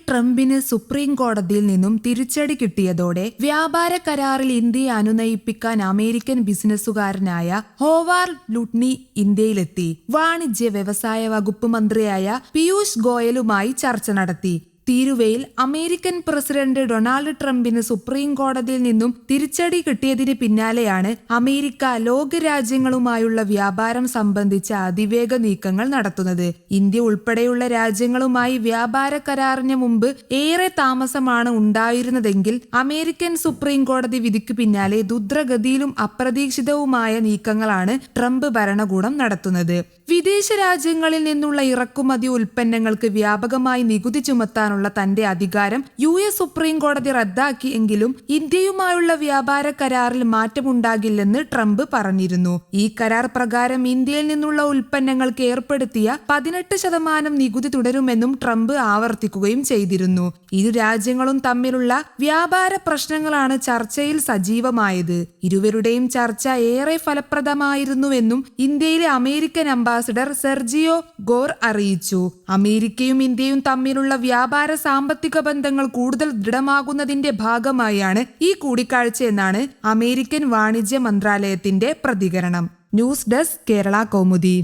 ട്രംപിന് സുപ്രീം കോടതിയിൽ നിന്നും തിരിച്ചടി കിട്ടിയതോടെ വ്യാപാര കരാറിൽ ഇന്ത്യയെ അനുനയിപ്പിക്കാൻ അമേരിക്കൻ ബിസിനസ്സുകാരനായ ഹോവാർഡ് ലുട്നി ഇന്ത്യയിലെത്തി. വാണിജ്യ വ്യവസായ വകുപ്പ് മന്ത്രിയായ പീയൂഷ് ഗോയലുമായി ചർച്ച നടത്തി. തീരുവയിൽ അമേരിക്കൻ പ്രസിഡന്റ് ഡൊണാൾഡ് ട്രംപിന് സുപ്രീം കോടതിയിൽ നിന്നും തിരിച്ചടി കിട്ടിയതിന് പിന്നാലെയാണ് അമേരിക്ക ലോകരാജ്യങ്ങളുമായുള്ള വ്യാപാരം സംബന്ധിച്ച അതിവേഗ നീക്കങ്ങൾ നടത്തുന്നത്. ഇന്ത്യ ഉൾപ്പെടെയുള്ള രാജ്യങ്ങളുമായി വ്യാപാര കരാറിന് മുമ്പ് ഏറെ താമസമാണ് ഉണ്ടായിരുന്നതെങ്കിൽ അമേരിക്കൻ സുപ്രീം കോടതി വിധിക്ക് പിന്നാലെ ദ്രുതഗതിയിലും അപ്രതീക്ഷിതവുമായ നീക്കങ്ങളാണ് ട്രംപ് ഭരണകൂടം നടത്തുന്നത്. വിദേശ രാജ്യങ്ങളിൽ നിന്നുള്ള ഇറക്കുമതി ഉൽപ്പന്നങ്ങൾക്ക് വ്യാപകമായി നികുതി ചുമത്താനുള്ള തന്റെ അധികാരം US സുപ്രീം കോടതി റദ്ദാക്കിയെങ്കിലും ഇന്ത്യയുമായുള്ള വ്യാപാര കരാറിൽ മാറ്റമുണ്ടാകില്ലെന്ന് ട്രംപ് പറഞ്ഞിരുന്നു. ഈ കരാർ പ്രകാരം ഇന്ത്യയിൽ നിന്നുള്ള ഉൽപ്പന്നങ്ങൾക്ക് ഏർപ്പെടുത്തിയ 18% നികുതി തുടരുമെന്നും ട്രംപ് ആവർത്തിക്കുകയും ചെയ്തിരുന്നു. ഇരു രാജ്യങ്ങളും തമ്മിലുള്ള വ്യാപാര പ്രശ്നങ്ങളാണ് ചർച്ചയിൽ സജീവമായത്. ഇരുവരുടെയും ചർച്ച ഏറെ ഫലപ്രദമായിരുന്നുവെന്നും ഇന്ത്യയിലെ അമേരിക്കൻ അംബാസിഡർ സെർജിയോ ഗോർ അറിയിച്ചു. അമേരിക്കയും ഇന്ത്യയും തമ്മിലുള്ള വ്യാപാര സാമ്പത്തിക ബന്ധങ്ങൾ കൂടുതൽ ദൃഢമാകുന്നതിന്റെ ഭാഗമായാണ് ഈ കൂടിക്കാഴ്ചയെന്നാണ് അമേരിക്കൻ വാണിജ്യ മന്ത്രാലയത്തിന്റെ പ്രതികരണം. News desk Kerala Kaumudi.